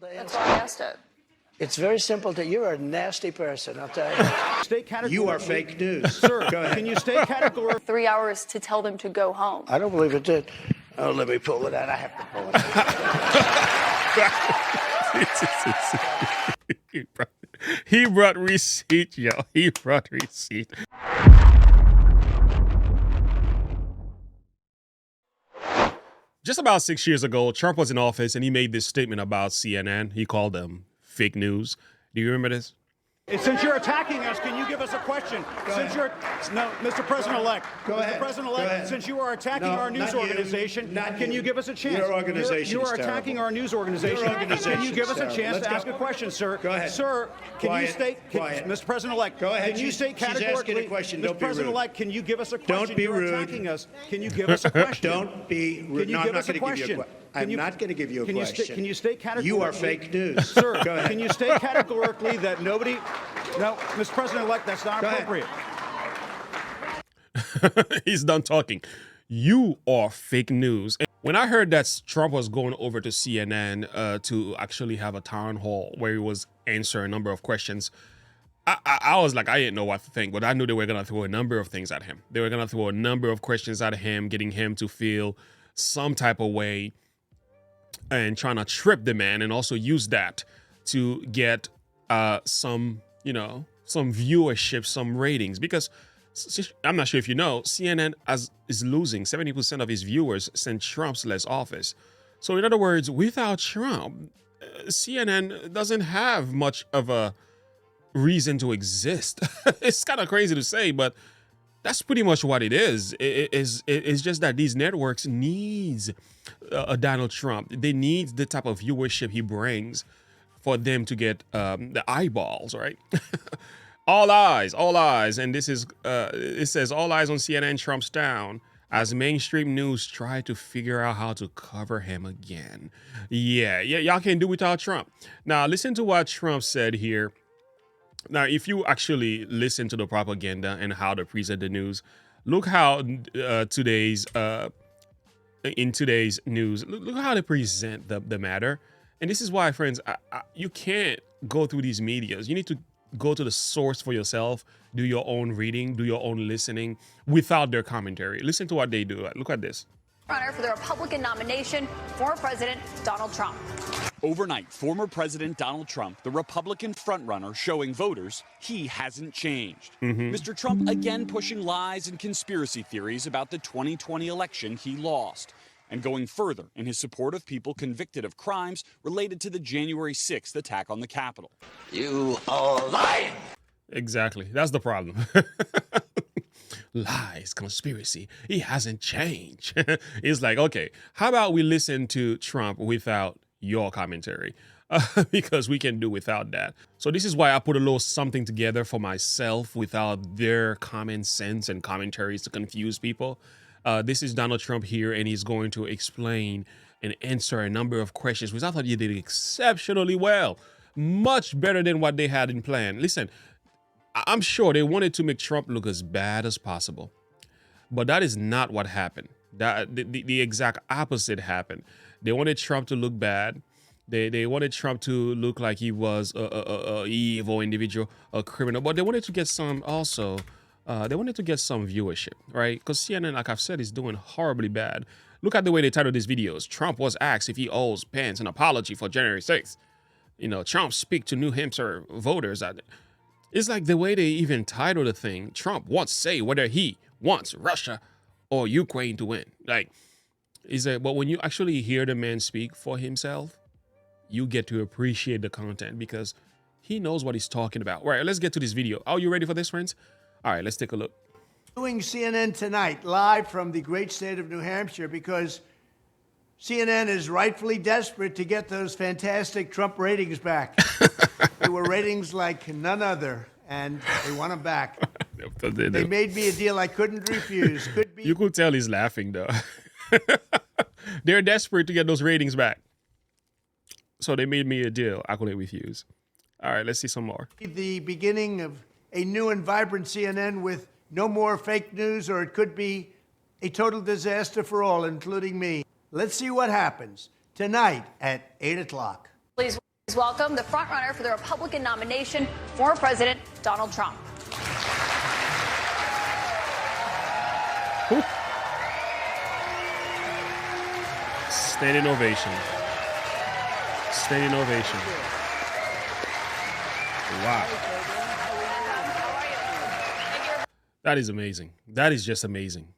to answer. That's why I asked it. It's very simple to. You're a nasty person, I'll tell you. State categorically. You are fake news. Sir, go ahead. Can you state categorically? 3 hours to tell them to go home. I don't believe it did. Oh, let me pull it out. I have to pull it out. He brought receipt, yo. He brought receipt. Just about 6 years ago, Trump was in office and he made this statement about CNN. He called them fake news. Do you remember this? Since you're attacking us, can you give us a question? No, Mr. President-elect. Go ahead. Mr. President-elect, since you are attacking our news organization, can you give us a chance? Your organization You are attacking our news organization. Can you give us a chance to ask a question, sir? Go ahead. Sir, can you state, Quiet. Mr. President-elect, Go ahead. can you state categorically? She's asking a question. Don't Mr. be rude. President-elect, can you give us a question? Don't be rude. You're attacking us. Can you give us a question? Don't be rude. Can you No, give I'm us a not going to give you a question? question. I'm not going to give you a question. Can you state categorically? You are fake news. Sir, Go ahead. can you state categorically that nobody... No, Mr. President-elect, that's not appropriate. He's done talking. You are fake news. When I heard that Trump was going over to CNN to actually have a town hall where he was answering a number of questions, I was like, I didn't know what to think, but I knew they were going to throw a number of things at him. They were going to throw a number of questions at him, getting him to feel some type of way and trying to trip the man, and also use that to get some viewership, some ratings, because I'm not sure if you know, CNN is losing 70% of his viewers since Trump's left office. So in other words, without Trump, CNN doesn't have much of a reason to exist. It's kind of crazy to say, but that's pretty much what it is. It's just that these networks needs Donald Trump. They need the type of viewership he brings for them to get the eyeballs, right? All eyes. And this is, it says, all eyes on CNN, Trump's down, as mainstream news try to figure out how to cover him again. Yeah, y'all can't do without Trump. Now, listen to what Trump said here. Now, if you actually listen to the propaganda and how they present the news, look how in today's news, look how they present the matter. And this is why, friends, you can't go through these medias. You need to go to the source for yourself, do your own reading, do your own listening without their commentary. Listen to what they do. Look at this. Runner for the Republican nomination, former President Donald Trump. Overnight, former President Donald Trump, the Republican frontrunner, showing voters he hasn't changed. Mr. Trump again pushing lies and conspiracy theories about the 2020 election he lost, and going further in his support of people convicted of crimes related to the January 6th attack on the Capitol. You are lying. Exactly. That's the problem. Lies, conspiracy. He hasn't changed. It's like, okay, how about we listen to Trump without your commentary? Because we can do without that. So this is why I put a little something together for myself without their common sense and commentaries to confuse people. This is Donald Trump here, and he's going to explain and answer a number of questions, which I thought he did exceptionally well. Much better than what they had in plan. Listen, I'm sure they wanted to make Trump look as bad as possible, but that is not what happened. The exact opposite happened. They wanted Trump to look bad. They wanted Trump to look like he was a evil individual, a criminal, but they wanted to get some also. They wanted to get some viewership, right? Because CNN, like I've said, is doing horribly bad. Look at the way they titled these videos. Trump was asked if he owes Pence an apology for January 6th. You know, Trump speak to New Hampshire voters. It's like the way they even title the thing. Trump wants to say whether he wants Russia or Ukraine to win. Like, but when you actually hear the man speak for himself, you get to appreciate the content because he knows what he's talking about. All right, let's get to this video. Are you ready for this, friends? All right, let's take a look. Doing CNN tonight, live from the great state of New Hampshire, because CNN is rightfully desperate to get those fantastic Trump ratings back. They were ratings like none other, and they want them back. They made me a deal I couldn't refuse. You could tell he's laughing, though. They're desperate to get those ratings back. So they made me a deal I couldn't refuse. All right, let's see some more. The beginning of a new and vibrant CNN with no more fake news, or it could be a total disaster for all, including me. Let's see what happens tonight at 8 o'clock. Please. Welcome the frontrunner for the Republican nomination, former President Donald Trump. Standing ovation. Standing ovation. Wow. That is amazing. That is just amazing.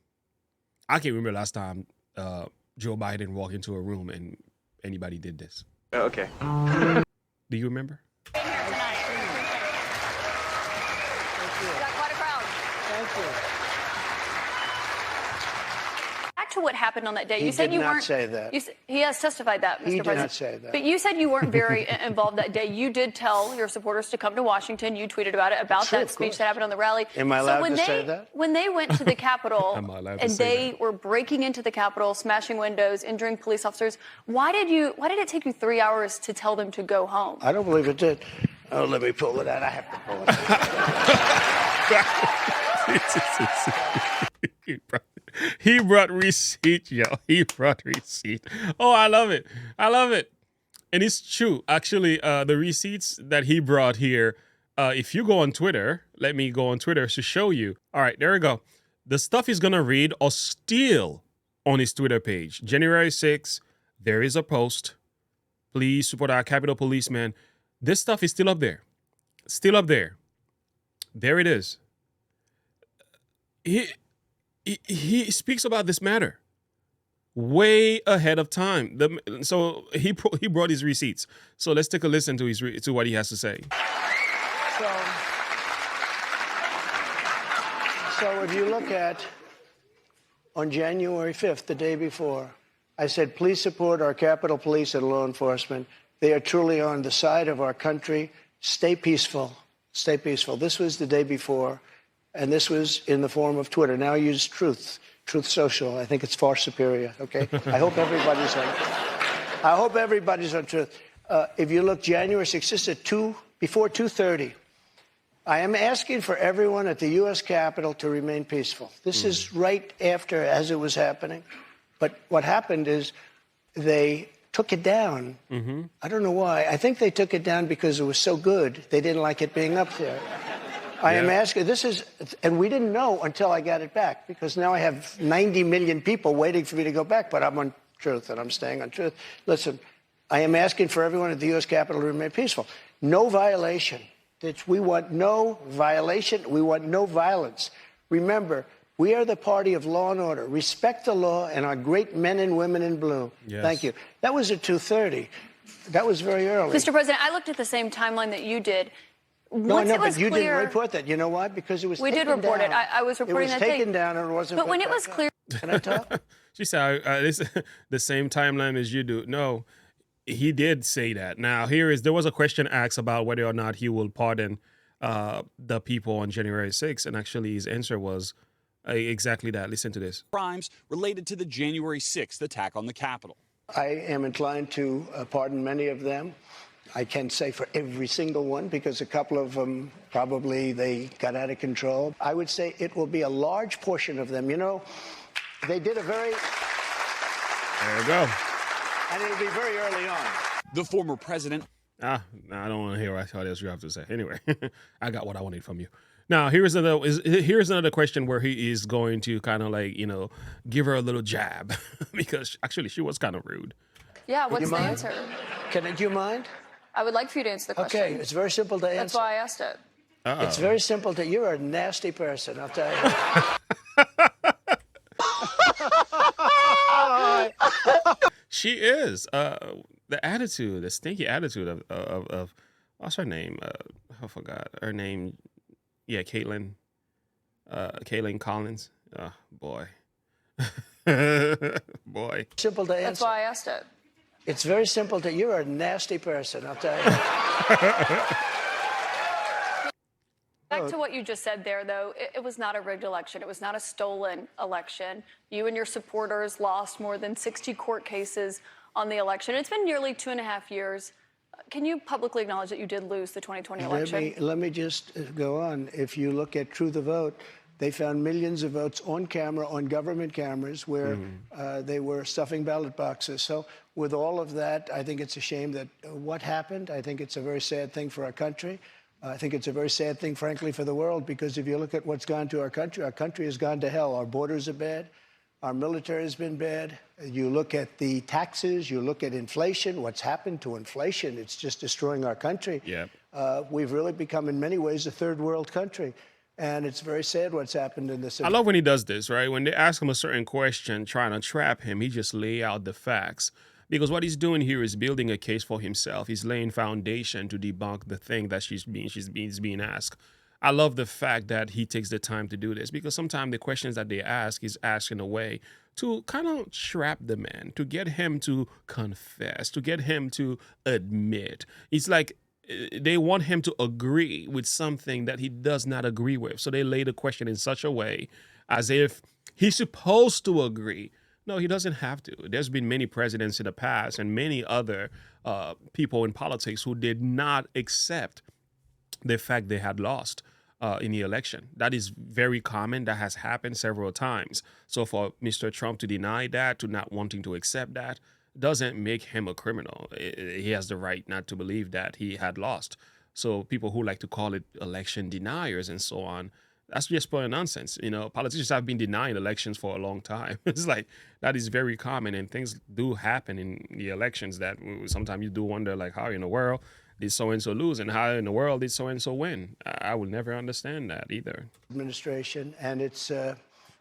I can't remember last time Joe Biden walked into a room and anybody did this. Oh, okay. Do you remember? Being here tonight. We got quite a crowd. Thank you. Back to what happened on that day. He You said did you not weren't. say that. He has testified that, Mr. He did President. not say that. But you said you weren't very involved that day. You did tell your supporters to come to Washington. You tweeted about it, about True, that of speech course. that happened on the rally. Am I allowed when to they, say that? When they went to the Capitol Am I allowed to and say they that? were breaking into the Capitol, smashing windows, injuring police officers, why did it take you 3 hours to tell them to go home? I don't believe it did. Oh, let me pull it out. I have to pull it out. He brought receipt, yo. He brought receipt. Oh, I love it. I love it. And it's true. Actually, the receipts that he brought here, if you go on Twitter, let me go on Twitter to show you. All right, there we go. The stuff he's going to read are still on his Twitter page. January 6th, there is a post. Please support our Capitol policeman. This stuff is still up there. Still up there. There it is. He speaks about this matter way ahead of time. So he brought his receipts. So let's take a listen to what he has to say. So if you look at on January 5th, the day before, I said, please support our Capitol Police and law enforcement. They are truly on the side of our country. Stay peaceful. Stay peaceful. This was the day before, and this was in the form of Twitter. Now I use Truth Social. I think it's far superior, okay? I hope everybody's on Truth. If you look January 6th, this is before 2:30. I am asking for everyone at the U.S. Capitol to remain peaceful. This is right after, as it was happening. But what happened is they took it down. Mm-hmm. I don't know why. I think they took it down because it was so good. They didn't like it being up there. I am asking, and we didn't know until I got it back, because now I have 90 million people waiting for me to go back, but I'm on Truth, and I'm staying on Truth. Listen, I am asking for everyone at the U.S. Capitol to remain peaceful. No violation. We want no violation. We want no violence. Remember, we are the party of law and order. Respect the law and our great men and women in blue. Yes. Thank you. That was at 2:30. That was very early. Mr. President, I looked at the same timeline that you did. No, but you didn't report that. You know why? Because it was taken down. We did report it. I was reporting that thing. It was taken down and it wasn't. But when it was clear. Can I talk? She said, this the same timeline as you do. No, he did say that. Now, there was a question asked about whether or not he will pardon the people on January 6th. And actually, his answer was exactly that. Listen to this. Crimes related to the January 6th attack on the Capitol. I am inclined to pardon many of them. I can't say for every single one, because a couple of them probably they got out of control. I would say it will be a large portion of them. You know, they did a very... There you go. And it'll be very early on. The former president... I don't want to hear what else you have to say. Anyway, I got what I wanted from you. Now, here's another question where he is going to kind of like, give her a little jab, because actually she was kind of rude. Yeah, what's the answer? Do you mind? I would like for you to answer the question. Okay, it's very simple to answer. That's why I asked it. Uh-oh. It's very simple to... You're a nasty person, I'll tell you. She is. The stinky attitude of what's her name? I forgot her name. Yeah, Caitlin Collins. Oh, boy. Boy. Simple to answer. That's why I asked it. It's very simple to... You're a nasty person, I'll tell you. Back to what you just said there, though, it was not a rigged election. It was not a stolen election. You and your supporters lost more than 60 court cases on the election. It's been nearly 2.5 years. Can you publicly acknowledge that you did lose the 2020 election? Let me just go on. If you look at True the Vote, they found millions of votes on camera, on government cameras, where they were stuffing ballot boxes. So with all of that, I think it's a shame that what happened. I think it's a very sad thing for our country. I think it's a very sad thing, frankly, for the world, because if you look at what's gone to our country has gone to hell. Our borders are bad. Our military has been bad. You look at the taxes, you look at inflation, what's happened to inflation, it's just destroying our country. Yeah. We've really become, in many ways, a third world country. And it's very sad what's happened in this. I love when he does this, right? When they ask him a certain question, trying to trap him, he just lay out the facts. Because what he's doing here is building a case for himself. He's laying foundation to debunk the thing that she's being asked. I love the fact that he takes the time to do this, because sometimes the questions that they ask is asked in a way to kind of trap the man, to get him to confess, to get him to admit. It's like they want him to agree with something that he does not agree with. So they lay the question in such a way as if he's supposed to agree. No, he doesn't have to. There's been many presidents in the past and many other people in politics who did not accept the fact they had lost in the election. That is very common. That has happened several times. So for Mr. Trump to deny that, to not wanting to accept that, doesn't make him a criminal. He has the right not to believe that he had lost. So people who like to call it election deniers and so on, that's just plain nonsense. You know, politicians have been denying elections for a long time. It's like, that is very common, and things do happen in the elections that sometimes you do wonder, like, how in the world did so-and-so lose, and how in the world did so-and-so win? I will never understand that either. Administration, and it's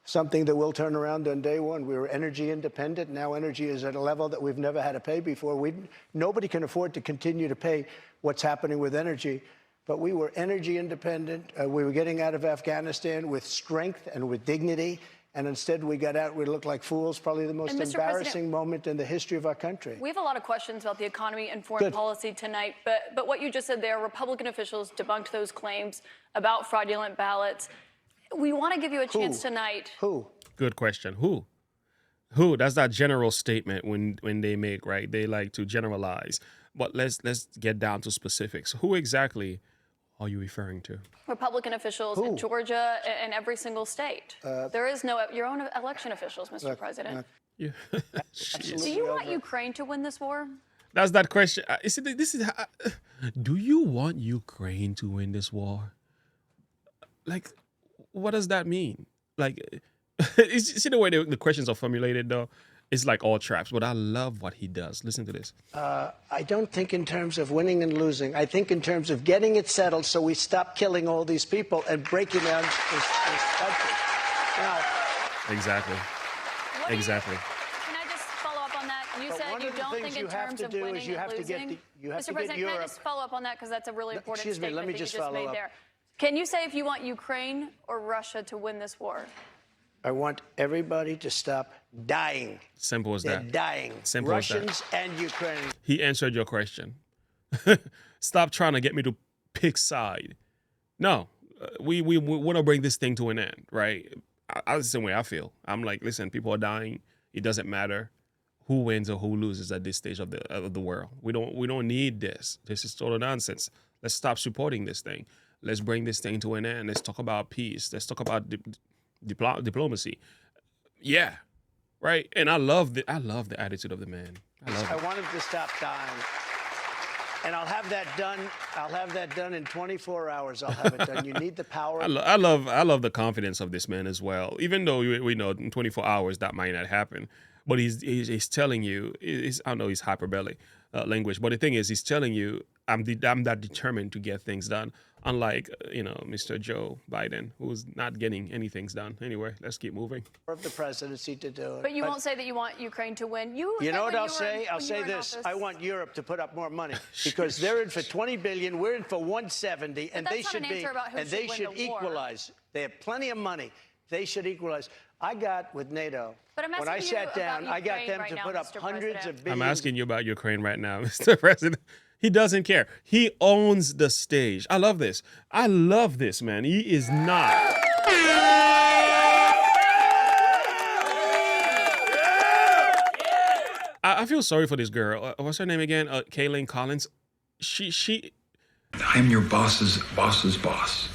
something that will turn around on day one. We were energy independent. Now energy is at a level that we've never had to pay before. Nobody can afford to continue to pay what's happening with energy. But we were energy independent. We were getting out of Afghanistan with strength and with dignity. And instead, we got out, we looked like fools, probably the most embarrassing moment in the history of our country. We have a lot of questions about the economy and foreign policy tonight, but what you just said there, Republican officials debunked those claims about fraudulent ballots. We want to give you a chance tonight. Who? Good question. Who? That's that general statement when they make, right? They like to generalize. But let's get down to specifics. Who exactly are you referring to? Republican officials in Georgia and every single state. There is no your own election officials, Mr. President. Yeah. Do you want Ukraine to win this war? That's that question. Do you want Ukraine to win this war? Like, what does that mean? Like, see the way the questions are formulated, though? It's like all traps, but I love what he does. Listen to this. I don't think in terms of winning and losing. I think in terms of getting it settled so we stop killing all these people and breaking down this country. Now, Exactly. Can I just follow up on that? You said you don't think in terms of winning and losing. Mr. President, can I just follow up on that, because that's a really important statement that you just made there. Can you say if you want Ukraine or Russia to win this war? I want everybody to stop dying. Simple as They're that. dying. Simple as that. Russians and Ukrainians. He answered your question. Stop trying to get me to pick side. No, we want to bring this thing to an end, right? I the same way I feel. I'm like, listen, people are dying. It doesn't matter who wins or who loses at this stage of the world. We don't need this. This is total nonsense. Let's stop supporting this thing. Let's bring this thing to an end. Let's talk about peace. Let's talk about diplomacy. Yeah, right. And I love the attitude of the man. I want him to stop dying. And I'll have that done. I'll have that done in 24 hours. I'll have it done. You need the power. I love the confidence of this man as well. Even though we know in 24 hours that might not happen, but he's telling you. I know he's hyperbolic language, but the thing is, he's telling you, I'm that determined to get things done. Unlike Mr. Joe Biden, who's not getting anything done. Anyway, let's keep moving. Of the presidency to do it. But you won't say that you want Ukraine to win. You know what I'll say? I'll say this. I want Europe to put up more money because they're in for 20 billion. We're in for 170, and they should be. And they should equalize. They have plenty of money. They should equalize. I got with NATO. But I'm when I sat down, I got them to put up hundreds of billions. I'm asking you about Ukraine right now, Mr. President. He doesn't care. He owns the stage. I love this. I love this, man. He is not. I feel sorry for this girl. What's her name again? Kaylin Collins. She. I'm your boss's boss.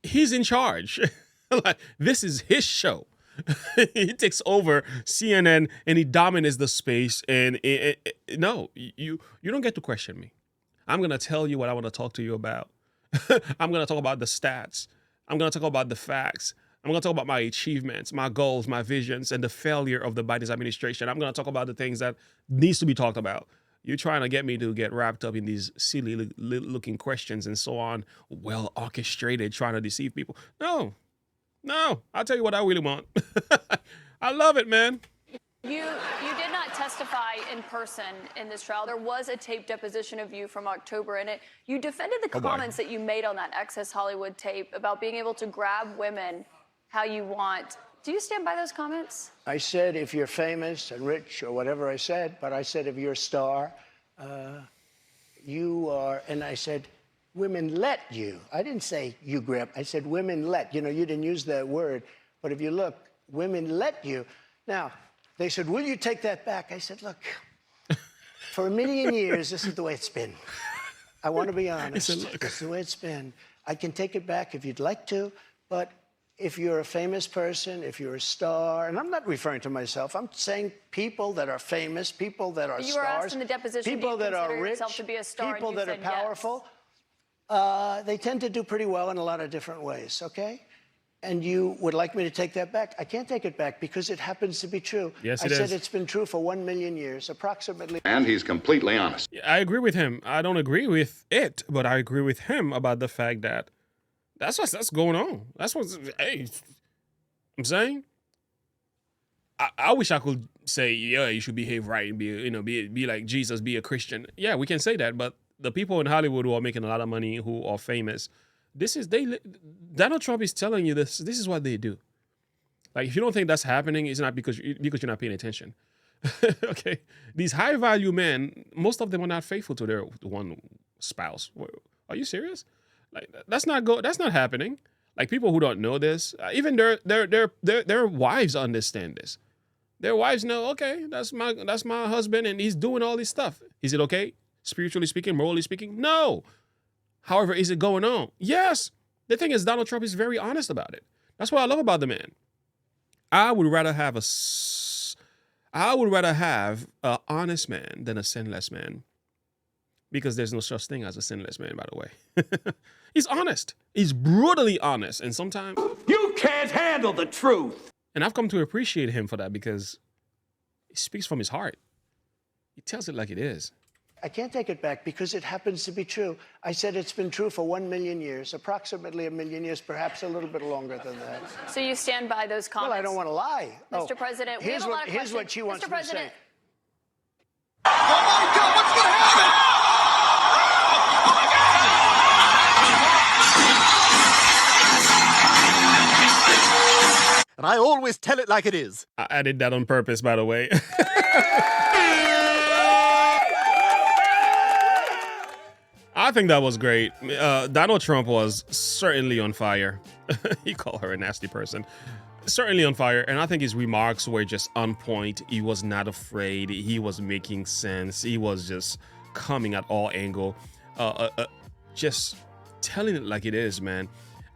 He's in charge. Like, this is his show. He takes over CNN and he dominates the space. And no, you don't get to question me. I'm gonna tell you what I want to talk to you about. I'm gonna talk about the stats. I'm gonna talk about the facts. I'm gonna talk about my achievements, my goals, my visions, and the failure of the Biden administration. I'm gonna talk about the things that needs to be talked about. You're trying to get me to get wrapped up in these silly looking questions and so on, well orchestrated, trying to deceive people. No, I'll tell you what I really want. I love it, man. You did not testify in person in this trial. There was a tape deposition of you from October in it. You defended the comments that you made on that Access Hollywood tape about being able to grab women how you want. Do you stand by those comments? I said if you're famous and rich or whatever I said, but I said if you're a star, you are, and I said women let you. I didn't say you grab. I said women let. You know, you didn't use that word, but if you look, women let you. Now, they said, will you take that back? I said, look, for a million years, this is the way it's been. I want to be honest. This is the way it's been. I can take it back if you'd like to, but if you're a famous person, if you're a star, and I'm not referring to myself, I'm saying people that are famous, people that are You stars, were asked in the deposition, people do you that are consider rich, yourself to be a star, people and you that are said yes. powerful, they tend to do pretty well in a lot of different ways, okay? And you would like me to take that back? I can't take it back because it happens to be true. Yes, I it is. said it's been true for 1 million years, approximately. And he's completely honest. I agree with him. I don't agree with it, but I agree with him about the fact that that's going on. That's what's, hey, I'm saying. I wish I could say, yeah, you should behave right and be like Jesus, be a Christian. Yeah, we can say that, but the people in Hollywood who are making a lot of money, who are famous, Donald Trump is telling you this is what they do. Like, if you don't think that's happening, it's not because you're not paying attention. Okay, these high value men, most of them are not faithful to their one spouse. Are you serious? Like, that's not happening. Like, people who don't know this, even their wives understand this. Their wives know, okay, that's my husband and he's doing all this stuff. Is it okay? Spiritually speaking, morally speaking? No. However, is it going on? Yes. The thing is, Donald Trump is very honest about it. That's what I love about the man. I would rather have an honest man than a sinless man, because there's no such thing as a sinless man, by the way. He's honest. He's brutally honest, and sometimes You can't handle the truth. and I've come to appreciate him for that, because he speaks from his heart. He tells it like it is. I can't take it back because it happens to be true. I said it's been true for 1 million years, approximately 1 million years, perhaps a little bit longer than that. So you stand by those comments? Well, I don't want to lie. Mr. President, we have a lot of here's what questions. she wants Mr. me to say. President, And I always tell it like it is. I did that on purpose, by the way. I think that was great. Donald Trump was certainly on fire. He called her a nasty person. Certainly on fire. And I think his remarks were just on point. He was not afraid. He was making sense. He was just coming at all angle. Just telling it like it is, man.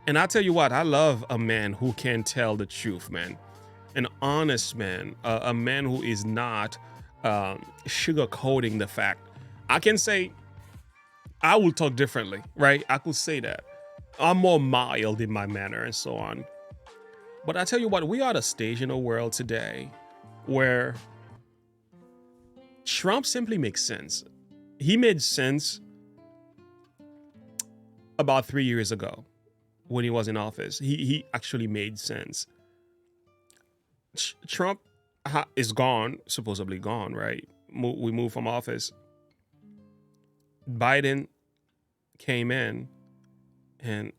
And I tell you what, I love a man who can tell the truth, man. An honest man. A man who is not sugarcoating the fact. I can say, I will talk differently, right? I could say that. I'm more mild in my manner and so on. But I tell you what, we are at a stage in the world today where Trump simply makes sense. He made sense about 3 years ago when he was in office. He actually made sense. Trump is gone, supposedly gone, right? We moved from office. Biden came in, and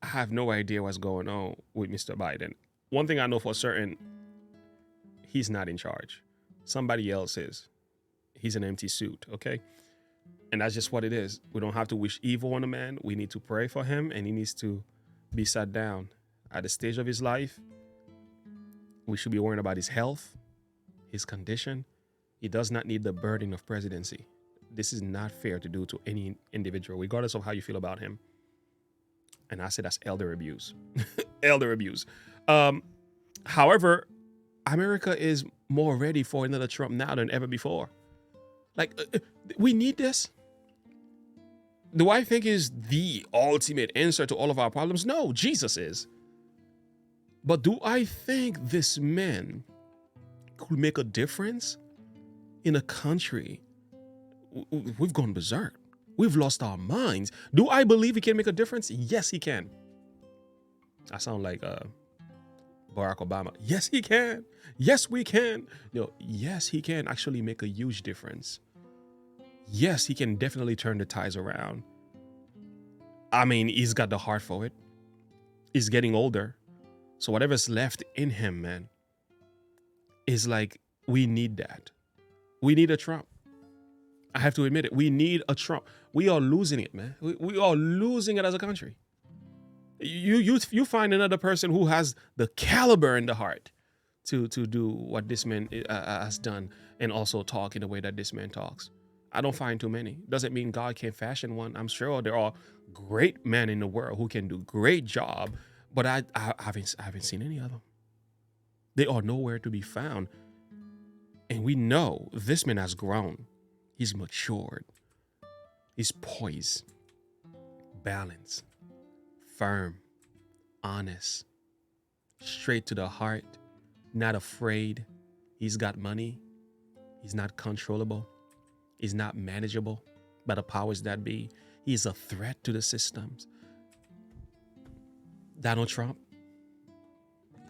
I have no idea what's going on with Mr. Biden. One thing I know for certain, he's not in charge. Somebody else is. He's an empty suit, okay? And that's just what it is. We don't have to wish evil on a man. We need to pray for him, and he needs to be sat down. At the stage of his life, we should be worrying about his health, his condition. He does not need the burden of presidency. This is not fair to do to any individual, regardless of how you feel about him. And I say that's elder abuse. Elder abuse. However, America is more ready for another Trump now than ever before. Like, we need this. Do I think is the ultimate answer to all of our problems? No, Jesus is. But do I think this man could make a difference in a country? We've gone berserk. We've lost our minds. Do I believe he can make a difference? Yes, he can. I sound like Barack Obama. Yes, he can. Yes, we can. Yes, he can actually make a huge difference. Yes, he can definitely turn the tides around. I mean, he's got the heart for it. He's getting older. So whatever's left in him, man, is like, we need that. We need a Trump. I have to admit it. We need a Trump. We are losing it, man. We are losing it as a country. You find another person who has the caliber in the heart to do what this man has done and also talk in the way that this man talks. I don't find too many. Doesn't mean God can't fashion one. I'm sure there are great men in the world who can do great job, but I haven't seen any of them. They are nowhere to be found. And we know this man has grown. He's matured. He's poised, balanced, firm, honest, straight to the heart, not afraid. He's got money. He's not controllable. He's not manageable by the powers that be. He's a threat to the systems. Donald Trump,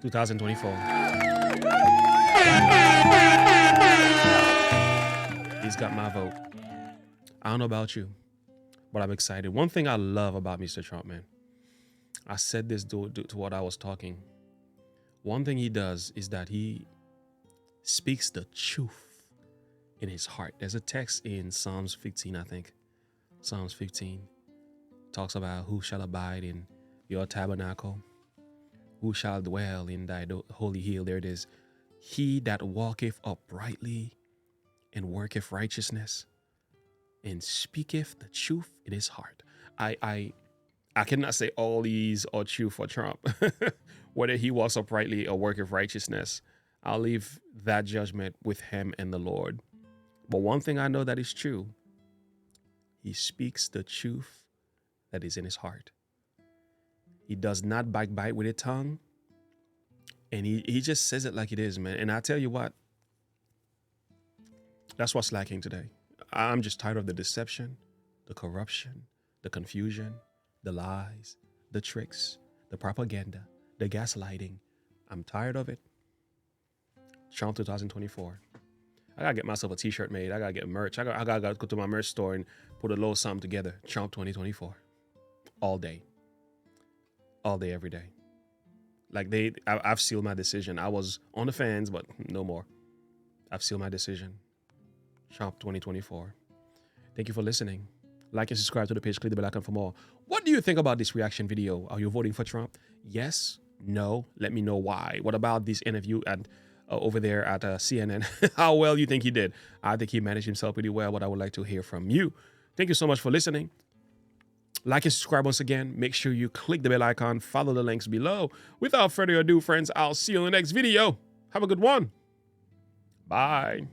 2024. He's got my vote. I don't know about you, but I'm excited. One thing I love about Mr. Trump, man, I said this to what I was talking. One thing he does is that he speaks the truth in his heart. There's a text in Psalms 15, I think. Psalms 15 talks about who shall abide in your tabernacle, who shall dwell in thy holy hill. There it is. He that walketh uprightly and worketh righteousness and speaketh the truth in his heart. I cannot say all these are true for Trump. Whether he walks uprightly or worketh righteousness, I'll leave that judgment with him and the Lord. But one thing I know that is true, he speaks the truth that is in his heart. He does not backbite with his tongue. And he just says it like it is, man. And I tell you what, that's what's lacking today. I'm just tired of the deception, the corruption, the confusion, the lies, the tricks, the propaganda, the gaslighting. I'm tired of it. Trump 2024. I gotta get myself a t-shirt made. I gotta get merch. I gotta go to my merch store and put a little something together. Trump 2024. All day. All day, every day. Like I've sealed my decision. I was on the fence, but no more. I've sealed my decision. Trump 2024. Thank you for listening. Like and subscribe to the page. Click the bell icon for more. What do you think about this reaction video? Are you voting for Trump? Yes? No? Let me know why. What about this interview at over there at CNN? How well you think he did? I think he managed himself pretty well, but I would like to hear from you. Thank you so much for listening. Like and subscribe once again. Make sure you click the bell icon. Follow the links below. Without further ado, friends, I'll see you in the next video. Have a good one. Bye.